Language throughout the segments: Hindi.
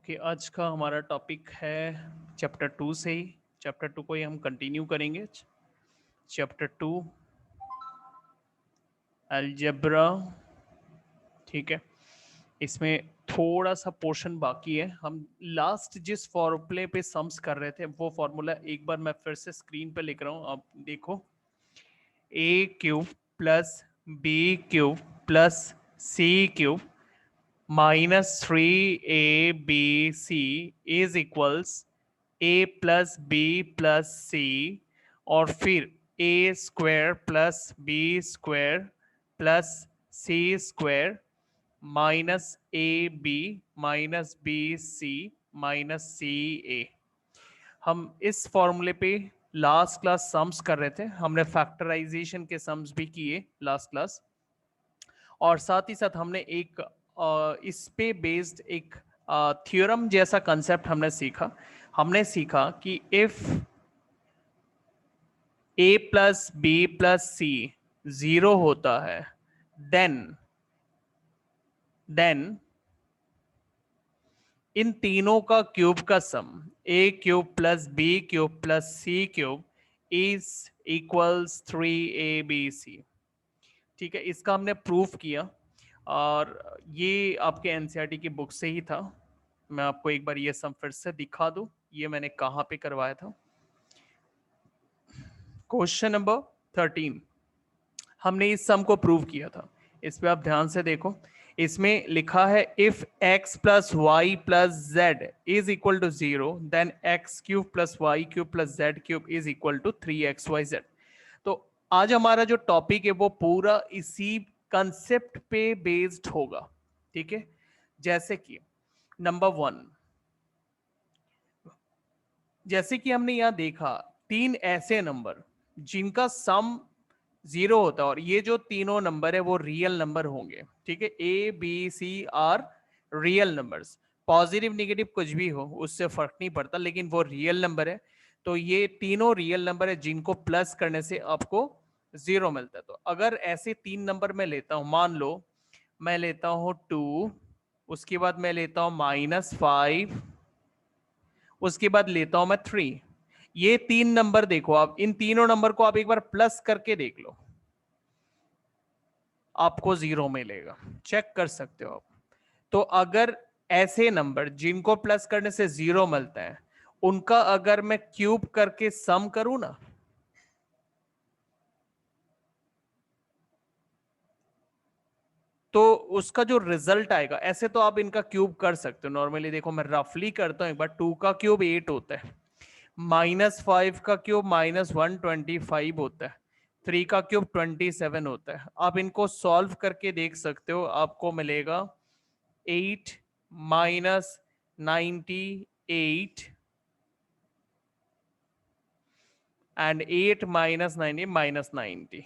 ओके, आज का हमारा टॉपिक है चैप्टर 2 से ही। चैप्टर 2 को ही हम कंटिन्यू करेंगे। चैप्टर 2 अलजेब्रा, ठीक है। इसमें थोड़ा सा पोर्शन बाकी है। हम लास्ट जिस फॉर्मूले पे सम्स कर रहे थे वो फॉर्मूला एक बार मैं फिर से स्क्रीन पे लिख रहा हूँ, आप देखो। A cube plus B cube plus C cube minus 3ab is equals A plus B plus C, और फिर A square plus B square plus C square minus A B minus B C minus C A. हम इस फॉर्मूले पे लास्ट क्लास सम्स कर रहे थे। हमने फैक्टराइजेशन के सम्स भी किए लास्ट क्लास, और साथ ही साथ हमने एक इस पे बेस्ड एक थ्योरम जैसा कंसेप्ट हमने सीखा। हमने सीखा कि if A plus B plus सी 0 होता है, देन इन तीनों का क्यूब का sum A cube plus B cube plus C cube is equals 3abc। ठीक है, इसका हमने प्रूफ किया, और ये आपके एनसीईआरटी की बुक से ही था। मैं आपको एक बार ये सम फिर से दिखा दूं, ये मैंने कहाँ पे करवाया था। क्वेश्चन नंबर 13 हमने इस सम को प्रूव किया था। इस पे आप ध्यान से देखो। इसमें लिखा है if x plus Y plus Z is equal to 0 then x cube plus Y cube plus Z cube is equal to 3xyz। तो आज हमारा जो टॉपिक है वो पूरा इसी कंसेप्ट पे बेस्ड होगा। ठीक है, जैसे कि नंबर 1, जैसे कि हमने यहां देखा 3 ऐसे नंबर जिनका सम 0 होता है, और ये जो तीनों नंबर है वो रियल नंबर होंगे। ठीक है, A B C are real numbers. Positive negative कुछ भी हो उससे फर्क नहीं पड़ता, लेकिन वो रियल नंबर है। तो ये तीनों रियल नंबर है जिनको प्लस करने से आपको 0 मिलता है। तो अगर ऐसे 3 नंबर मैं लेता हूं, मान लो मैं लेता हूं 2, उसके बाद मैं लेता हूं -5, उसके बाद लेता हूं मैं 3। ये 3 नंबर देखो, आप इन तीनों नंबर को आप एक बार प्लस करके देख लो, आपको 0 मिलेगा। चेक कर सकते हो आप। तो अगर ऐसे नंबर जिनको प्लस करने से 0 मिलता है, उनका अगर मैं क्यूब करके सम करूं ना, तो उसका जो रिजल्ट आएगा, ऐसे तो आप इनका क्यूब कर सकते हो नॉर्मली। देखो मैं रफली करता हूं एक बार। 2 का क्यूब 8 होता है, -5 का क्यूब -125 होता है, 3 का क्यूब 27 होता है। आप इनको सॉल्व करके देख सकते हो, आपको मिलेगा 8 -98 एंड 8 -90 -90।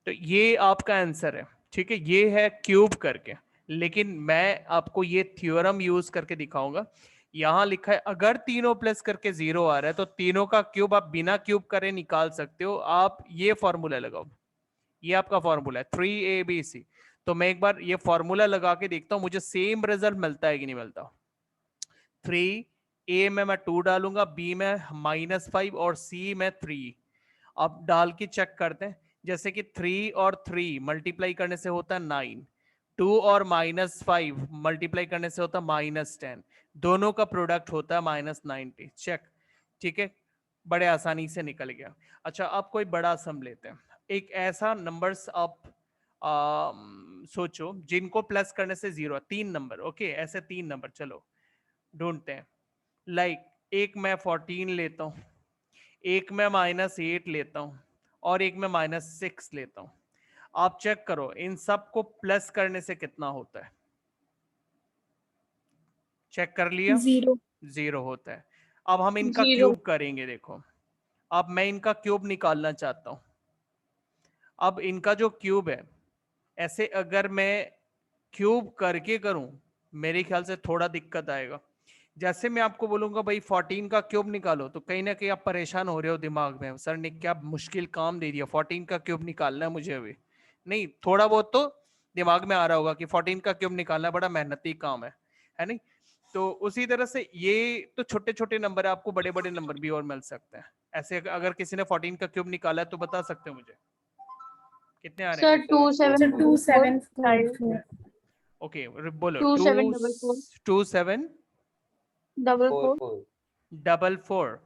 तो ये आपका आंसर है। ठीक है, ये है क्यूब करके। लेकिन मैं आपको ये थ्योरम यूज करके दिखाऊंगा। यहां लिखा है अगर तीनों प्लस करके 0 आ रहा है तो तीनों का क्यूब आप बिना क्यूब करे निकाल सकते हो। आप ये फॉर्मूला लगाओ, ये आपका फॉर्मूला है 3abc। तो मैं एक बार ये फॉर्मूला लगा के देखता हूं मुझे सेम रिजल्ट मिलता है कि नहीं मिलता। 3 ए में मैं 2 डालूंगा, बी में -5 और सी में 3। अब डाल के चेक करते हैं। जैसे कि 3 और 3 मल्टीप्लाई करने से होता है 9, 2 और -5 मल्टीप्लाई करने से होता है -10, दोनों का प्रोडक्ट होता है -90। चेक, ठीक है, बड़े आसानी से निकल गया। अच्छा, आप कोई बड़ा सम लेते हैं। एक ऐसा नंबर्स आप सोचो जिनको प्लस करने से 0 है। 3 नंबर, ओके, ऐसे 3 नंबर चलो ढूंढते हैं। लाइक एक मैं 14 लेता हूं, एक में -8 लेता हूं, और एक में -6 लेता हूं। आप चेक करो इन सब को प्लस करने से कितना होता है। चेक कर लिया, 0 0 होता है। अब हम इनका 0 क्यूब करेंगे। देखो, अब मैं इनका क्यूब निकालना चाहता हूं। अब इनका जो क्यूब है, ऐसे अगर मैं क्यूब करके करूं, मेरे ख्याल से थोड़ा दिक्कत आएगा। जैसे मैं आपको बोलूंगा भाई 14 का क्यूब निकालो, तो कहीं ना कहीं आप परेशान हो रहे हो दिमाग में, सर ने क्या मुश्किल काम दे दिया, 14 का क्यूब निकालना है मुझे अभी। नहीं, थोड़ा बहुत तो दिमाग में आ रहा होगा कि 14 का क्यूब निकालना बड़ा मेहनती काम है नहीं। तो उसी तरह से ये तो छोटे छोटे नंबर है, आपको बड़े बड़े नंबर भी और मिल सकते हैं। ऐसे अगर किसी ने 14 का क्यूब निकाला है तो बता सकते हो मुझे कितने आ रहे सर हैं? 2754 ओके बोलो 2744 2744।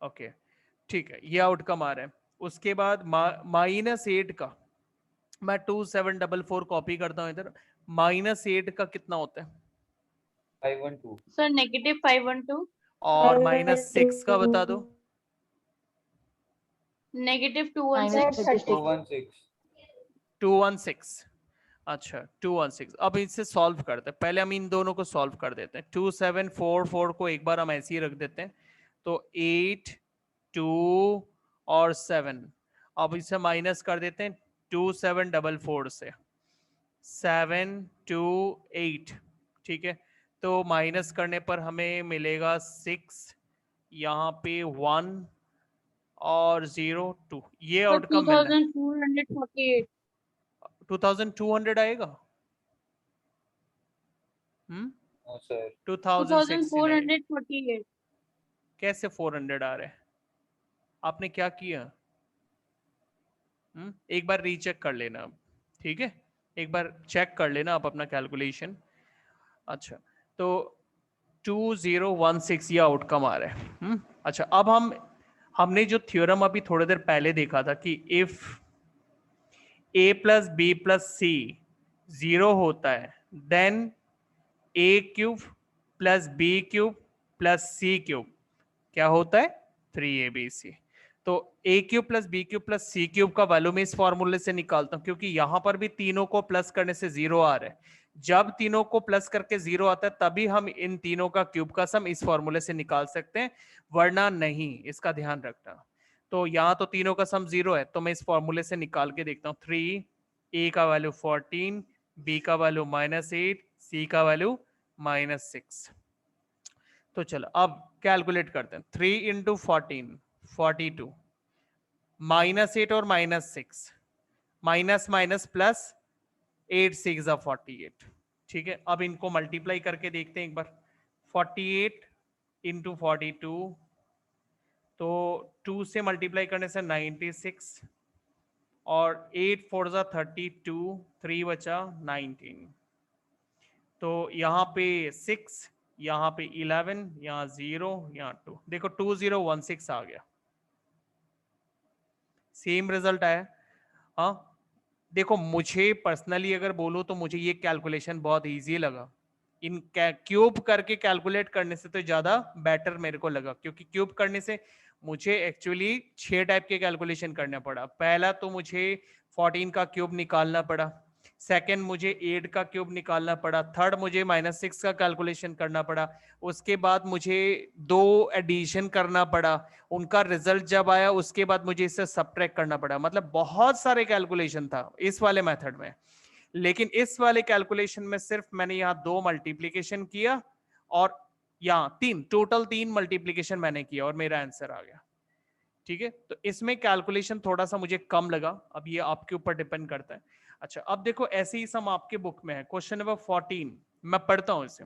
ओके ठीक है, ये आउटकम आ रहा है। उसके बाद -8 का मैं 2744 कॉपी करता हूँ इधर। -8 का कितना होता है? 512। सर -512 और -6 का बता दो। -216 216। 216। अच्छा 216। अब इससे सॉल्व करते हैं, पहले हम इन दोनों को सॉल्व कर देते हैं। 2744 को एक बार हम ऐसे ही रख देते हैं, तो 8 2 और 7। अब इसे माइनस कर देते हैं 2744 से, 7 2 8। ठीक है, तो माइनस करने पर हमें मिलेगा 6, यहाँ पे 1 और 0 2। ये सर आउटकम मिलना है। 2248 2200 आएगा। No sir. 2069। 2448 कैसे 400 आ रहे हैं? आपने क्या किया? एक बार रीचेक कर लेना आप, ठीक है, एक बार चेक कर लेना आप अपना कैलकुलेशन। अच्छा, तो 2016 ये आउटकम आ रहा है। अच्छा, अब हमने जो थ्योरम अभी थोड़ी देर पहले देखा था कि if a plus B plus सी 0 होता है then a³ plus b³ plus c³ क्या होता है? 3abc। तो a³ plus b³ plus c³ का वैल्यू मैं इस फॉर्मूले से निकालता हूं, क्योंकि यहां पर भी तीनों को प्लस करने से 0 आ रहा है। जब तीनों को प्लस करके 0 आता है तभी हम इन तीनों का क्यूब का सम इस फॉर्मूले से निकाल सकते हैं, वरना नहीं, इसका ध्यान रखना। तो यहाँ तो तीनों का सम 0 है, तो मैं इस फॉर्मूले से निकाल के देखता हूँ। 3, a का वैल्यू 14, b का वैल्यू -8, c का वैल्यू -6। तो चलो अब कैलकुलेट करते हैं। 3 इंटू 14 42, -8 और -6, माइनस माइनस प्लस 8 6 48। ठीक है, अब इनको मल्टीप्लाई करके देखते हैं एक बार। 48 इंटू 42, तो 2 से मल्टीप्लाई करने से 96, और 8 4 32, 3 बचा 19। तो यहाँ पे 6, यहाँ पे 11, यहाँ 0, यहाँ 2। देखो 2016 आ गया, सेम रिजल्ट आया। हाँ, देखो मुझे पर्सनली अगर बोलो तो मुझे ये कैलकुलेशन बहुत इजी लगा। इन क्यूब करके कैलकुलेट करने से तो ज्यादा बेटर मेरे को लगा, क्योंकि क्यूब करने से मुझे एक्चुअली 6 टाइप के कैलकुलेशन करना पड़ा। पहला तो मुझे 14 का क्यूब निकालना पड़ा, सेकंड मुझे 8 का क्यूब निकालना पड़ा, थर्ड मुझे -6 का कैलकुलेशन करना पड़ा, उसके बाद मुझे 2 एडिशन करना पड़ा, उनका रिजल्ट जब आया उसके बाद मुझे इससे सब्ट्रैक्ट करना पड़ा। मतलब बहुत सारे कैलकुलेशन था इस वाले मेथड में। लेकिन इस वाले कैलकुलेशन में सिर्फ मैंने यहाँ 2 मल्टीप्लीकेशन किया और यहाँ 3, टोटल 3 मल्टीप्लीकेशन मैंने किया और मेरा आंसर आ गया। ठीक है, तो इसमें कैलकुलेशन थोड़ा सा मुझे कम लगा, अब ये आपके ऊपर डिपेंड करता है। अच्छा, अब देखो ऐसे ही सम आपके बुक में है, क्वेश्चन नंबर 14, मैं पढ़ता हूं इसे।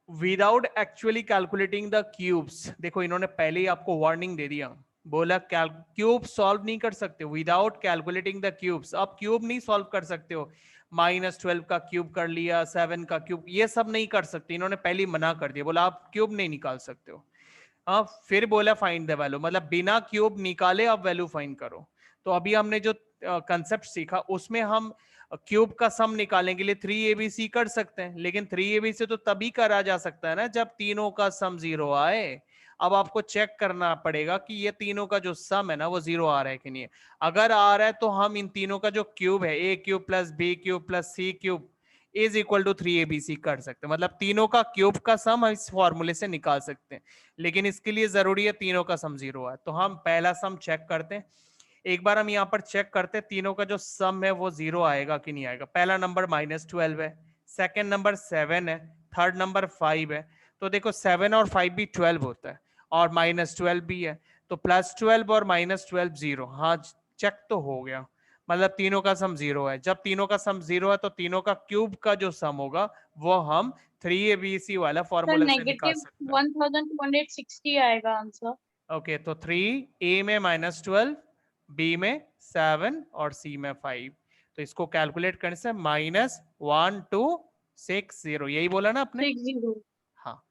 Without actually calculating the cubes, देखो इन्होंने पहले ही आपको वार्निंग दे दिया, बोला क्यूब सॉल्व नहीं कर सकते विदाउट कैलकुलेटिंग द क्यूब्स। आप क्यूब नहीं सॉल्व कर सकते हो, -12 का क्यूब कर लिया, 7 का क्यूब, ये सब नहीं कर सकते, इन्होंने पहले ही मना कर दिया, बोला आप क्यूब नहीं निकाल सकते हो। हाँ, फिर बोला फाइंड द वैल्यू, मतलब बिना क्यूब निकाले आप वैल्यू फाइंड करो। तो अभी हमने जो कंसेप्ट सीखा उसमें हम क्यूब का सम निकालने के लिए 3abc कर सकते हैं, लेकिन 3abc तो तभी करा जा सकता है ना जब तीनों का सम 0 आए। अब आपको चेक करना पड़ेगा कि ये तीनों का जो सम है ना वो 0 आ रहा है कि नहीं। अगर आ रहा है तो हम इन तीनों का जो क्यूब है, a³ plus b³ plus c³ is equal to 3abc कर सकते हैं, मतलब तीनों का क्यूब का सम हम इस फॉर्मूले से निकाल सकते हैं। लेकिन इसके लिए जरूरी है तीनों का सम 0 है। तो हम पहला सम चेक करते हैं, एक बार हम यहाँ पर चेक करते हैं तीनों का जो सम है वो 0 आएगा कि नहीं आएगा। पहला नंबर -12 है, सेकंड नंबर 7 है, थर्ड नंबर 5 है। तो देखो 7 और 5 भी 12 होता है और -12 भी है, तो +12 और -12 0। हाँ, चेक तो हो गया। मतलब तीनों का सम 0 है। जब तीनों का सम 0 है तो तीनों का क्यूब का जो सम होगा वो हम 3abc वाला सर फॉर्मूला से निकाल नेगेटिव सकते हैं। 1260 आएगा आंसर। ओके, तो 3a में -12, b में 7 और c में 5। तो इसको कैलकुलेट करने से -1260, यही बोला ना आपने? 60। हाँ,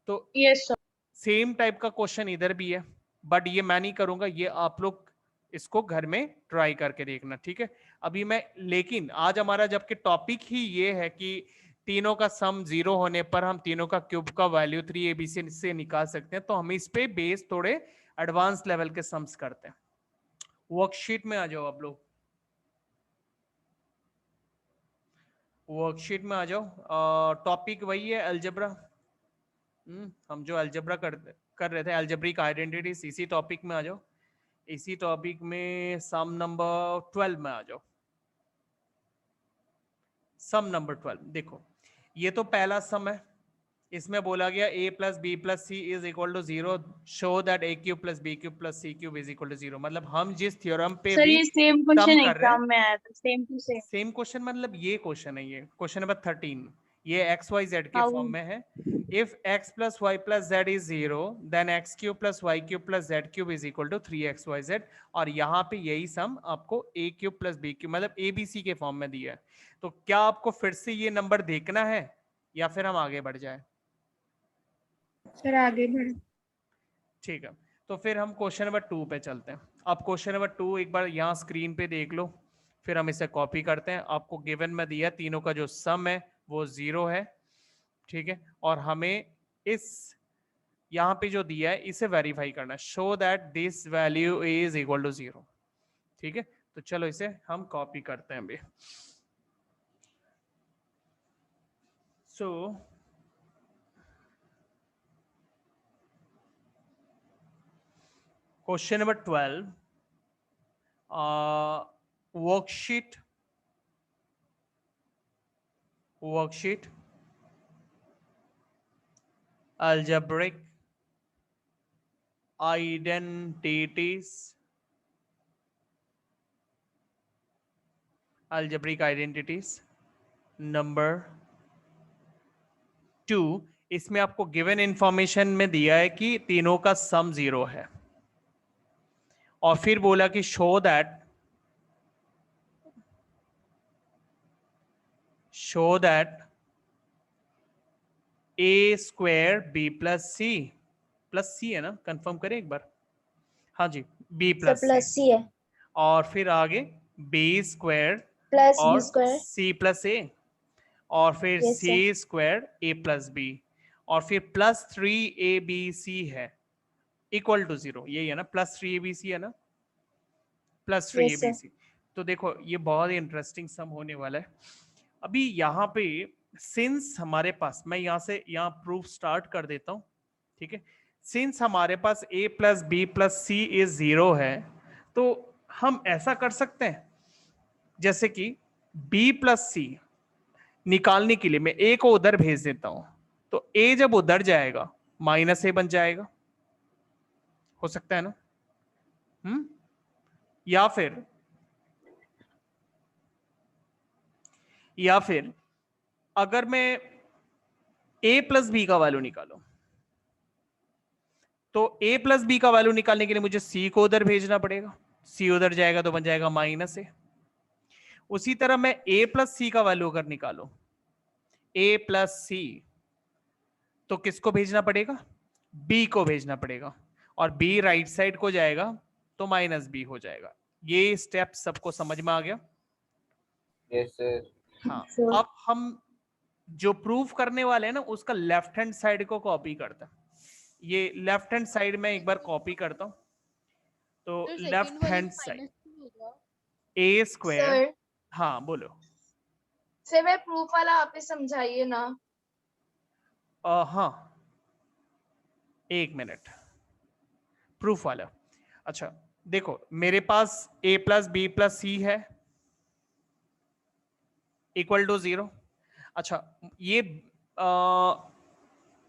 तो यस सर। सेम टाइप का क्वेश्चन इधर भी है, बट ये मैं नहीं करूंगा, ये आप लोग इसको घर में ट्राई करके देखना, ठीक है? अभी मैं, लेकिन आज हमारा जबकि टॉपिक ही ये है कि तीनों का सम 0 होने पर हम तीनों का क्यूब का वैल्यू 3abc से निकाल सकते हैं, तो हम इस पे बेस थोड़े एडवांस लेवल के सम्स करते हैं। वर्कशीट में आ जाओ आप लोग, वर्कशीट में आ जाओ। टॉपिक वही है अलजेब्रा। हम जो अलजेब्रा कर रहे थे, अलजेब्रिक आइडेंटिटीज, इसी टॉपिक में आ जाओ। इसी टॉपिक में सम नंबर 12 में आ जाओ। सम नंबर 12 देखो, ये तो पहला सम है। इसमें बोला गया a plus B plus C is equal to 0, show that a cube plus B cube plus C cube is equal to 0। मतलब हम जिस थ्योरम पे सर भी ये सेम सम क्वेश्चन कर रहे हैं, एग्जाम में आया था, same to same. Same question, मतलब ये क्वेश्चन है, ये क्वेश्चन नंबर 13, ये एक्स वाई जेड के हाँ फॉर्म में है। If x plus Y plus Z is 0 then x cube plus Y cube plus Z cube is equal to 3xyz। और यहाँ पे यही सम आपको a cube plus B cube मतलब abc के फॉर्म में दिया है। तो क्या आपको फिर से ये नंबर देखना है या फिर हम आगे बढ़ जाए? सर आगे बढ़। ठीक है, तो फिर हम क्वेश्चन नंबर 2 पे चलते हैं। अब क्वेश्चन नंबर 2 एक बार यहाँ स्क्रीन पे देख लो, फिर हम इसे कॉपी करते हैं। आपको गिवन में दिया तीनों का जो सम है वो 0 है, ठीक है? और हमें इस यहाँ पे जो दिया है इसे वेरीफाई करना है, show that this value is equal to 0, ठीक है? तो चलो इसे हम कॉपी करते हैं अभी। So question number 12, worksheet algebraic identities, number 2। इसमें आपको गिवन इंफॉर्मेशन में दिया है कि तीनों का सम 0 है, और फिर बोला कि show that a square b plus C है ना? कंफर्म करें एक बार। हाँ जी, b sir plus plus C है, और फिर आगे b स्क्वायर प्लस बी और स्क्वायर। c प्लस ए, और फिर yes c sir. Square a plus B, और फिर प्लस 3abc है इक्वल टू 0। यही है ना, प्लस 3abc है ना, प्लस यस सर। 3abc। तो देखो ये बहुत ही इंटरेस्टिंग सम होने वाला है। अभी यहाँ पे सिंस हमारे पास, मैं यहाँ प्रूफ स्टार्ट कर देता हूँ, ठीक है? सिंस हमारे पास a plus B plus C is 0 है, तो हम ऐसा कर सकते हैं जैसे कि b प्लस सी निकालने के लिए मैं a को उधर भेज देता हूं, तो a जब उधर जाएगा माइनस a बन जाएगा, हो सकता है ना? या फिर अगर मैं a प्लस बी का वैल्यू निकालूं, तो a प्लस बी का वैल्यू निकालने के लिए मुझे c को उधर भेजना पड़ेगा, c उधर जाएगा तो बन जाएगा माइनस a। उसी तरह मैं a प्लस सी का वैल्यू अगर निकालूं, a प्लस सी, तो किसको भेजना पड़ेगा? b को भेजना पड़ेगा, और b राइट साइड को जाएगा तो माइनस b हो जाएगा। ये स्टेप सबको समझ में आ गया? Yes sir. हाँ। Sure. अब हम जो प्रूफ करने वाले हैं ना उसका लेफ्ट हैंड साइड को कॉपी करते हैं। ये लेफ्ट हैंड साइड में एक बार कॉपी करता हूं, तो left hand side a square. Sir हाँ बोलो। सर मैं प्रूफ वाला आप ही समझाइए ना। हाँ, एक मिनट, प्रूफ वाला। अच्छा देखो, मेरे पास a plus B plus C है इक्वल टू 0। अच्छा, ये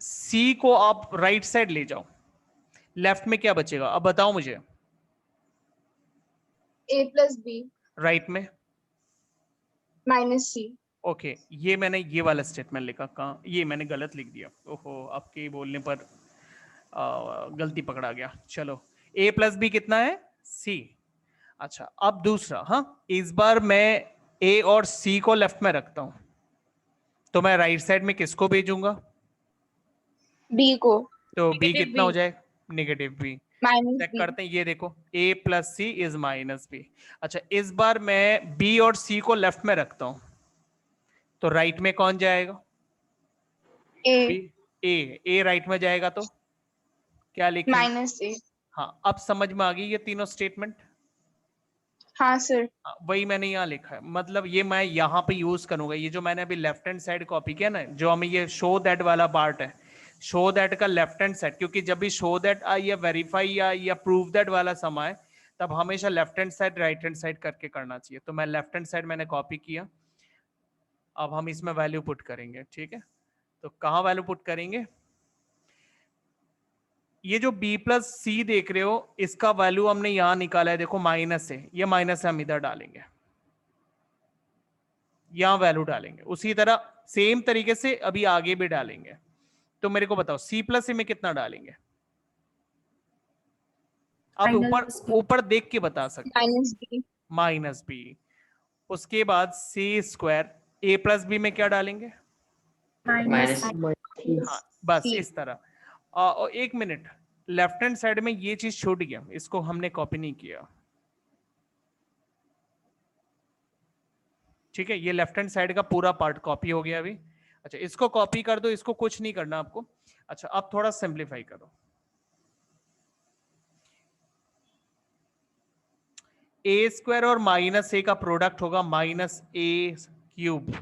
सी को आप राइट साइड ले जाओ, लेफ्ट में क्या बचेगा अब बताओ मुझे? ए प्लस बी। राइट में -c। ओके ये मैंने ये वाला स्टेटमेंट लिखा, कहाँ ये मैंने गलत लिख दिया, ओहो आपके बोलने पर गलती पकड़ा गया। चलो a प्लस बी कितना है c। अच्छा अब दूसरा, हाँ इस बार मैं a और c को लेफ्ट में रखता हूं, तो मैं राइट साइड में किसको भेजूंगा? b को। तो b Negative कितना हो B. जाए? Negative b। Check -b। करते हैं, ये देखो a plus C is minus b. अच्छा इस बार मैं b और c को लेफ्ट में रखता हूं, तो राइट में कौन जाएगा? a। ए राइट में जाएगा, तो क्या लिखेंगे? -a। हाँ अब समझ में आ गई ये तीनों स्टेटमेंट? हाँ सर। वही मैंने यहाँ लिखा है, मतलब ये मैं यहाँ पे यूज करूंगा, ये जो मैंने अभी लेफ्ट हैंड साइड कॉपी किया ना, जो हमें ये शो दैट वाला पार्ट है, शो दैट का लेफ्ट हैंड साइड, क्योंकि जब भी शो दैट या वेरीफाई या प्रूव दैट वाला समय है, तब हमेशा left hand side right hand side करके करना चाहिए। तो मैं लेफ्ट हैंड साइड मैंने कॉपी किया, अब हम इसमें वैल्यू पुट करेंगे, ठीक है? तो कहाँ वैल्यू पुट करेंगे? ये जो b प्लस सी देख रहे हो, इसका वैल्यू हमने यहां निकाला है, देखो माइनस है, ये माइनस हम इधर डालेंगे, यहां वैल्यू डालेंगे, उसी तरह सेम तरीके से अभी आगे भी डालेंगे। तो मेरे को बताओ c प्लस में कितना डालेंगे? आप ऊपर ऊपर देख के बता सकते हो। -b। -b। उसके बाद c square a plus b में क्या डालेंगे? माइनस हाँ बस C। इस तरह। और एक मिनट, लेफ्ट हैंड साइड में ये चीज छूट गया, इसको हमने कॉपी नहीं किया, ठीक है? ये लेफ्ट हैंड साइड का पूरा पार्ट कॉपी हो गया अभी। अच्छा इसको कॉपी कर दो, इसको कुछ नहीं करना आपको। अच्छा अब थोड़ा सिंप्लीफाई करो, ए स्क्वायर और -a का प्रोडक्ट होगा -a³,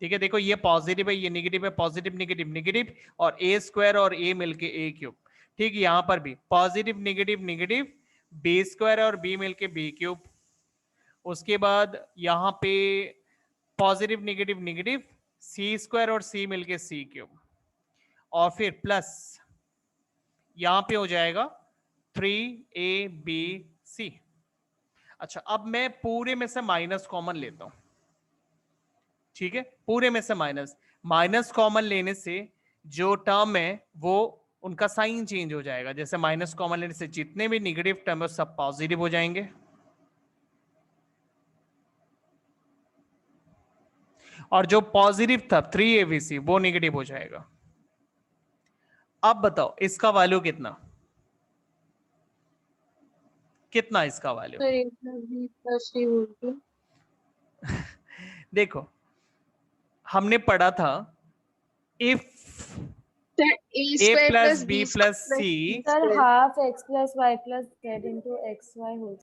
ठीक है? देखो ये पॉजिटिव है, ये नेगेटिव है, पॉजिटिव नेगेटिव नेगेटिव, और a स्क्वायर और a मिलके a³, ठीक है? यहां पर भी positive negative negative, b square और b मिलके b³, उसके बाद यहां पे positive negative negative, c square और c मिलके c³, और फिर प्लस यहां पे हो जाएगा 3abc। अच्छा अब मैं पूरे में से माइनस कॉमन लेता हूं, ठीक है? पूरे में से माइनस कॉमन लेने से जो टर्म है वो उनका साइन चेंज हो जाएगा, जैसे माइनस कॉमन लेने से जितने भी नेगेटिव टर्म है सब पॉजिटिव हो जाएंगे, और जो पॉजिटिव था 3abc वो नेगेटिव हो जाएगा। अब बताओ इसका वैल्यू कितना इसका value? Sir a plus b plus c whole cube. देखो हमने पढ़ा था if sir a a square plus plus b b plus c, Sir, half x plus y plus z into xy whole.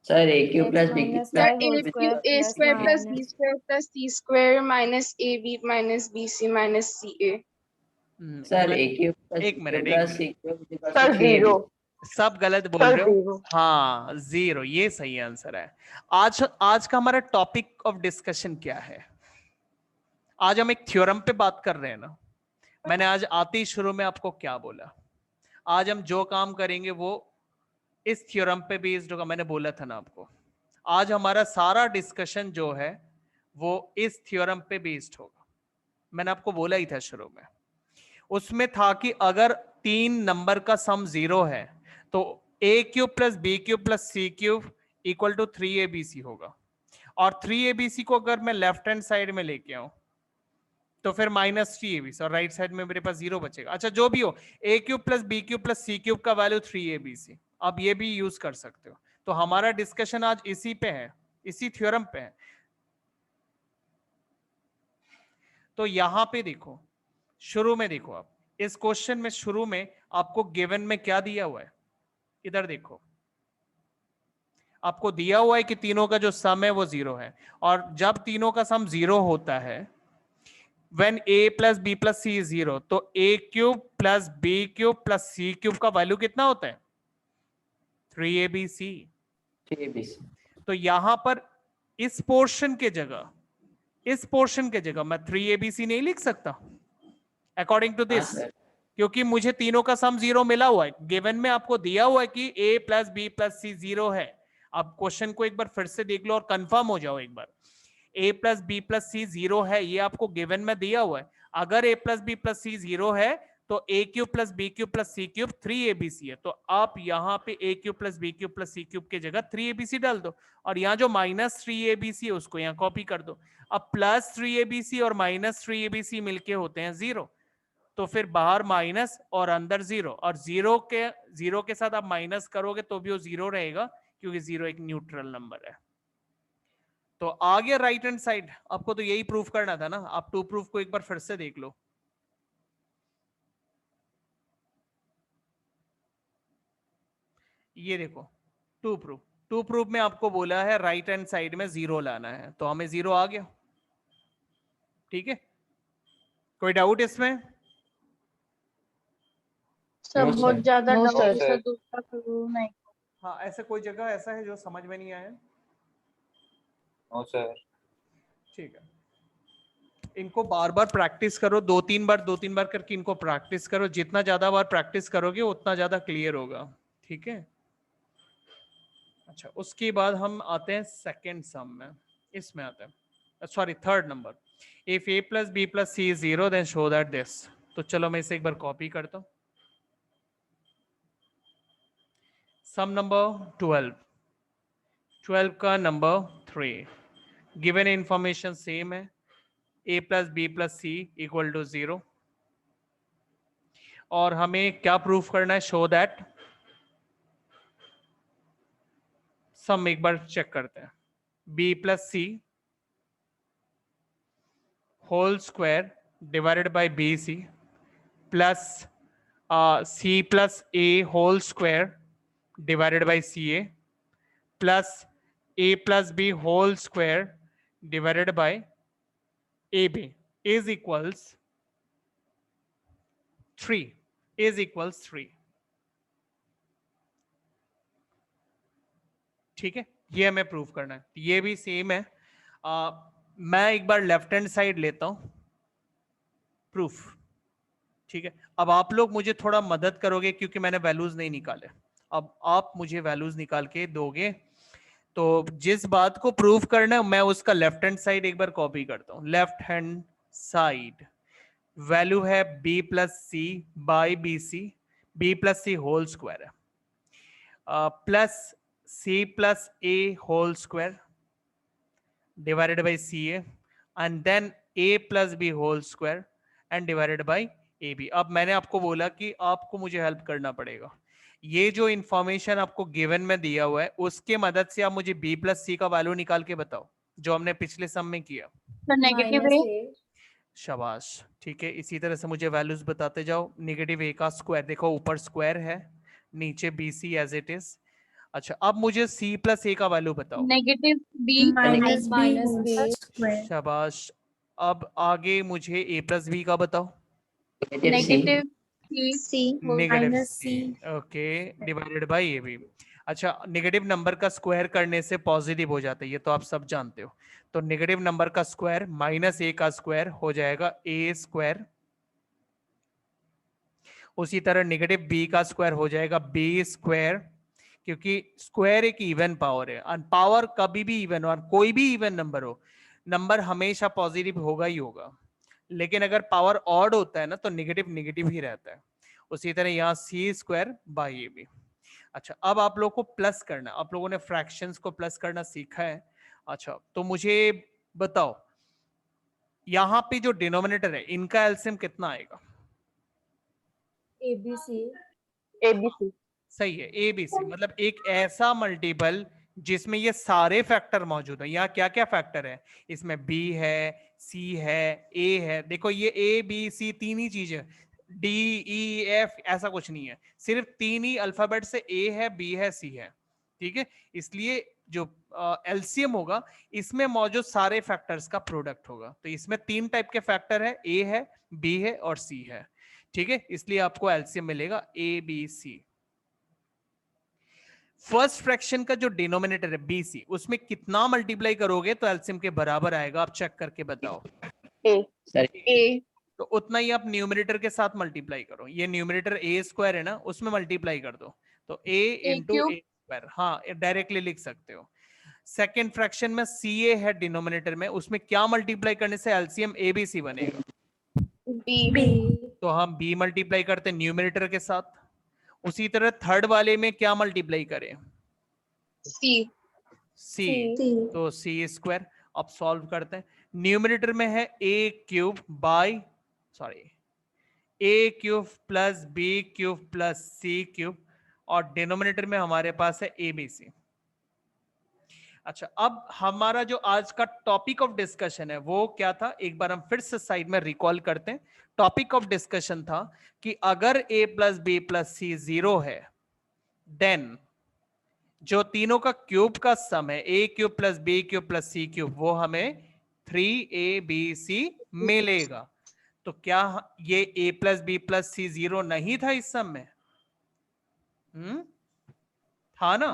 Sir a cube X plus b minus cube y a whole cube square a plus square plus b minus. Square plus c square minus ab minus bc minus ca। Sir a cube plus एक मिनट plus c cube sir zero. सब गलत बोल सर रहे हो। जीरो। हाँ 0, ये सही आंसर है। आज का हमारा टॉपिक ऑफ डिस्कशन क्या है? आज हम एक थ्योरम पे बात कर रहे हैं ना। मैंने आज आते ही शुरू में आपको क्या बोला? आज हम जो काम करेंगे वो इस थ्योरम पे बेस्ड होगा, मैंने बोला था ना आपको। आज हमारा सारा डिस्कशन जो है वो इस थ्योरम पे बेस्ड होगा, मैंने आपको बोला ही था शुरू में। उसमें था कि अगर 3 नंबर का सम 0 है तो a³ plus b³ plus c³ equal to 3abc होगा, और 3abc को अगर मैं लेफ्ट हैंड साइड में लेके आऊं तो फिर -3abc, और राइट साइड में मेरे पास 0 बचेगा। अच्छा जो भी हो, a³ plus b³ plus c³ का वैल्यू 3abc, आप ये भी यूज कर सकते हो। तो हमारा डिस्कशन आज इसी पे है, इसी थ्योरम पे है। तो यहां पे देखो, शुरू में देखो, आप इस क्वेश्चन में शुरू में आपको गिवन में क्या दिया हुआ है? इधर देखो, आपको दिया हुआ है कि तीनों का जो सम है वो 0 है, और जब तीनों का सम 0 होता है, when a plus b plus c is 0, तो a³ plus b³ plus c³ का वैल्यू कितना होता है? 3abc। 3abc। तो यहां पर इस पोर्शन के जगह मैं 3abc नहीं लिख सकता अकॉर्डिंग टू दिस, क्योंकि मुझे तीनों का सम 0 मिला हुआ है। गिवन में आपको दिया हुआ है कि a plus b plus c 0 है, आप क्वेश्चन को एक बार फिर से देख लो और कंफर्म हो जाओ एक बार। a प्लस बी प्लस सी 0 है, ये आपको गिवन में दिया हुआ है। अगर a प्लस बी प्लस सी 0 है तो a cube plus B cube plus C cube 3abc है। तो आप यहाँ पे a cube plus B cube plus C cube की जगह 3abc डाल दो, और यहाँ जो माइनस 3abc है उसको यहाँ कॉपी कर दो। अब प्लस 3abc और माइनस 3abc मिलके होते हैं 0, तो फिर बाहर माइनस और अंदर 0, और 0 के साथ आप माइनस करोगे तो भी वो 0 रहेगा, क्योंकि 0 एक न्यूट्रल नंबर है। तो आ गया राइट हैंड साइड। आपको तो यही प्रूफ करना था ना, आप टू प्रूफ को एक बार फिर से देख लो। ये देखो टू प्रूफ में आपको बोला है राइट हैंड साइड में 0 लाना है, तो हमें 0 आ गया। ठीक है, कोई डाउट इसमें? सब No, बहुत sir. ज्यादा No, डाउट sir. है, दूसरा करो नहीं। हाँ, ऐसा कोई जगह ऐसा है जो समझ में नहीं आया? No sir. ठीक है, इनको बार बार प्रैक्टिस करो, दो तीन बार करके इनको प्रैक्टिस करो। जितना ज्यादा बार प्रैक्टिस करोगे उतना ज्यादा क्लियर होगा। ठीक है, अच्छा, उसके बाद हम आते हैं सेकेंड सम में। इसमें आते हैं, sorry, third number. If a plus B plus C is 0 then show that this. तो चलो मैं इसे एक बार कॉपी करता हूं। सम नंबर 12 का नंबर 3। गिवन इंफॉर्मेशन सेम है, a plus B plus c equal to 0, और हमें क्या प्रूफ करना है? Show that. सम एक बार चेक करते हैं। b plus C whole square divided by b c plus c plus a whole square divided by c a plus a plus b whole square divided by a b is equals 3। ठीक है, ये हमें प्रूफ करना है। ये भी सेम है। मैं एक बार लेफ्ट हैंड साइड लेता हूं प्रूफ। ठीक है, अब आप लोग मुझे थोड़ा मदद करोगे क्योंकि मैंने वैल्यूज नहीं निकाले। अब आप मुझे वैल्यूज निकाल के दोगे, तो जिस बात को प्रूफ करना है मैं उसका लेफ्ट हैंड साइड एक बार कॉपी करता हूं। लेफ्ट हैंड साइड वैल्यू है b plus C by B C, B plus C whole square है, plus c plus a whole square divided by C A, and then a plus b whole square and divided by A B. अब मैंने आपको बोला कि आपको मुझे हेल्प करना पड़ेगा। ये जो इंफॉर्मेशन आपको गिवन में दिया हुआ है उसके मदद से आप मुझे b प्लस सी का वैल्यू निकाल के बताओ, जो हमने पिछले सम में किया। तो नेगेटिव minus है। a. शाबाश, ठीक है, इसी तरह से मुझे वैल्यूज बताते जाओ। नेगेटिव a का स्क्वायर, देखो ऊपर स्क्वायर है, नीचे b c as it is. अच्छा, अब मुझे c प्लस a का वैल्यू बताओ। Negative b Minus b. शाबाश, अब आगे मुझे a प्लस b का बताओ। Negative C. Negative c negative minus c, okay, divided by a b. अच्छा, नेगेटिव नंबर का स्क्वायर करने से पॉजिटिव हो जाता है, ये तो आप सब जानते हो। तो नेगेटिव नंबर का स्क्वायर माइनस ए का स्क्वायर हो जाएगा ए स्क्वायर। उसी तरह नेगेटिव बी का स्क्वायर हो जाएगा बी स्क्वायर, क्योंकि स्क्वायर एक इवन पावर है, और पावर कभी भी इवन, और कोई भी इवन नंबर हो, नंबर हमेशा पॉजिटिव होगा ही होगा। लेकिन अगर पावर ऑड होता है ना तो नेगेटिव नेगेटिव ही रहता है। उसी तरह यहाँ सी स्क्वायर बाई ए बी। अच्छा, अब आप लोगों को प्लस करना, आप लोगों ने फ्रैक्शंस को प्लस करना सीखा है। अच्छा, तो मुझे बताओ यहाँ पे जो डिनोमिनेटर है इनका एलसीएम कितना आएगा? abc. abc सही है, ए बी सी, मतलब एक ऐसा मल्टीपल जिसमें ये सारे फैक्टर मौजूद है। यहाँ क्या क्या फैक्टर है? इसमें b है, c है, a है। देखो ये a b c तीन ही चीज है, d e f ऐसा कुछ नहीं है, सिर्फ तीन ही अल्फाबेट से a है, b है, c है। ठीक है, इसलिए जो एलसीएम होगा इसमें मौजूद सारे फैक्टर्स का प्रोडक्ट होगा। तो इसमें तीन टाइप के फैक्टर है, a है, b है और c है। ठीक है, इसलिए आपको एलसीएम मिलेगा a b c। First fraction का जो डिनोमिनेटर है BC, उसमें कितना मल्टीप्लाई करोगे तो एलसीएम के बराबर आएगा? आप चेक करके बताओ। Sir, A तो उतना ही आप न्यूमरेटर के साथ मल्टीप्लाई करो। ये न्यूमरेटर a स्क्वायर है ना, उसमें मल्टीप्लाई कर दो। तो a A into cube a square, हाँ डायरेक्टली लिख सकते हो। सेकेंड फ्रैक्शन में CA है डिनोमिनेटर में, उसमें क्या मल्टीप्लाई करने से एलसीएम ABC बनेगा? B. तो हम B मल्टीप्लाई करते हैं न्यूमिनेटर के साथ। उसी तरह थर्ड वाले में क्या मल्टीप्लाई करें? C. C, तो C स्क्वायर। अब सॉल्व करते हैं। न्यूमिनेटर में है A cube by A cube plus B cube plus C cube, और डिनोमिनेटर में हमारे पास है ABC। अच्छा, अब हमारा जो आज का टॉपिक ऑफ डिस्कशन है वो क्या था, एक बार हम फिर से साइड में रिकॉल करते हैं। टॉपिक ऑफ डिस्कशन था कि अगर A plus B plus C 0 है, देन जो तीनों का क्यूब का सम है A cube plus B cube plus C cube, वो हमें 3ABC मिलेगा। तो क्या ये A plus B plus C 0 नहीं था इस सम में? था ना?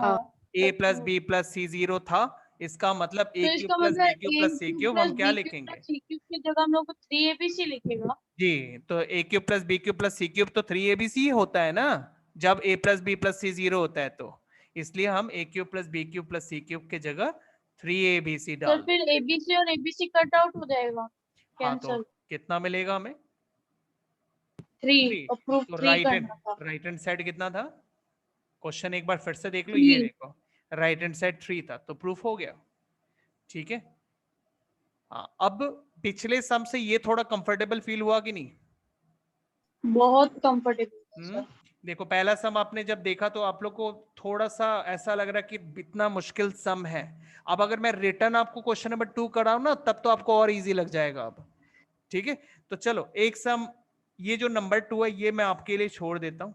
A plus B plus C 0 था, इसका मतलब A तो क्यूब इसका प्लस मतलब B cube plus C cube हम क्या लिखेंगे? C क्यूब की जगह हम लोग को 3ABC लिखेगा। जी, तो A cube plus B cube plus C cube तो 3ABC होता है ना, जब A plus B plus C 0 होता है। तो इसलिए हम A cube plus B cube plus C cube के जगह 3ABC तो डाल। फिर ABC और ABC कट आउट हो जाएगा, हाँ, तो कैंसिल। कितना मिलेगा हमें? 3 3। और प्रूफ तो 3 करना था। राइट हैंड साइड कितना था? क्वेश्चन एक बार फिर से देख लो, 3। ये देखो राइट हैंड साइड 3 था, तो प्रूफ हो गया। ठीक है, हाँ। अब पिछले सम से ये थोड़ा कंफर्टेबल फील हुआ कि नहीं? बहुत कंफर्टेबल। देखो, पहला सम आपने जब देखा तो आप लोग को थोड़ा सा ऐसा लग रहा कि इतना मुश्किल सम है। अब अगर मैं रिटर्न आपको क्वेश्चन नंबर 2 कराऊं ना, तब तो आपको और इजी लग जाएगा अब। ठीक है, तो चलो एक सम, ये जो नंबर 2 है ये मैं आपके लिए छोड़ देता हूं।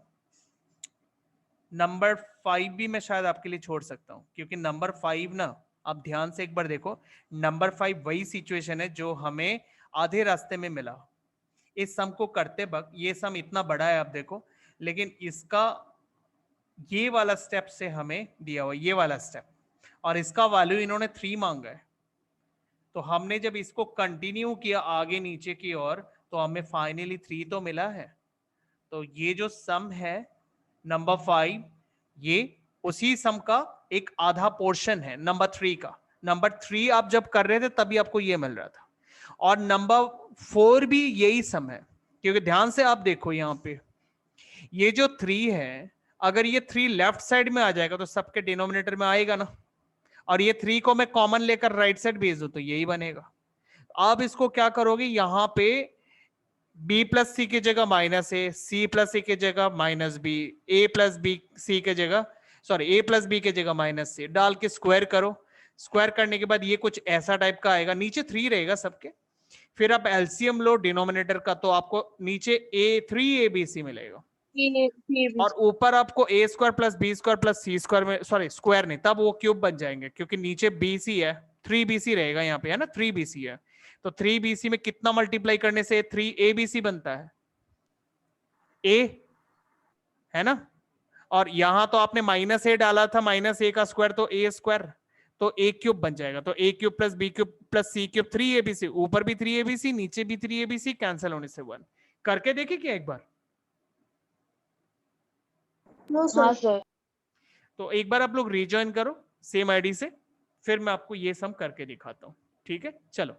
नंबर 5 भी मैं शायद आपके लिए छोड़ सकता हूं, क्योंकि नंबर 5 ना, आप ध्यान से एक बार देखो, नंबर 5 वही सिचुएशन है जो हमें आधे रास्ते में मिला इस सम को करते वक्त। ये सम इतना बड़ा है आप देखो, लेकिन इसका ये वाला स्टेप से हमें दिया हुआ ये वाला स्टेप, और इसका वैल्यू इन्होंने 3 मांगा है। तो हमने जब इसको कंटिन्यू किया आगे नीचे की ओर, तो हमें फाइनली 3 तो मिला है। तो ये जो सम है नंबर 5, ये उसी सम का एक आधा पोर्शन है नंबर 3 का। नंबर 3 आप जब कर रहे थे तभी आपको ये मिल रहा था, और नंबर 4 भी यही सम है। क्योंकि ध्यान से आप देखो यहां पे, ये जो 3 है, अगर ये 3 लेफ्ट साइड में आ जाएगा तो सबके डिनोमिनेटर में आएगा ना, और ये 3 को मैं कॉमन लेकर राइट साइड भेज दूं तो यही बनेगा। आप इसको क्या करोगे, यहां पे B प्लस सी की जगह माइनस ए, सी प्लस सी की जगह माइनस बी, ए प्लस बी सी के जगह ए प्लस बी के जगह माइनस सी डाल के स्क्वायर करो। स्क्वायर करने के बाद ये कुछ ऐसा टाइप का आएगा, नीचे 3 रहेगा सबके। फिर आप एलसीएम लो डिनोमिनेटर का, तो आपको नीचे A3ABC मिलेगा, और ऊपर आपको A square plus B square plus C square में, स्क्वायर नहीं, तब वो क्यूब बन जाएंगे, क्योंकि नीचे BC है, 3BC रहेगा यहाँ पे, है ना, 3BC है। तो 3BC में कितना मल्टीप्लाई करने से 3ABC बनता है? A, है ना। और यहां तो आपने माइनस ए डाला था, माइनस ए का स्क्वायर तो A स्क्वायर, तो A क्यूब बन जाएगा। तो A cube plus B cube plus C cube 3ABC, ऊपर भी 3ABC नीचे भी 3ABC, कैंसिल होने से 1। करके देखे क्या एक बार? हाँ सर। तो एक बार आप लोग रिजॉइन करो सेम आईडी से, फिर मैं आपको ये सम करके दिखाता हूं। ठीक है, चलो।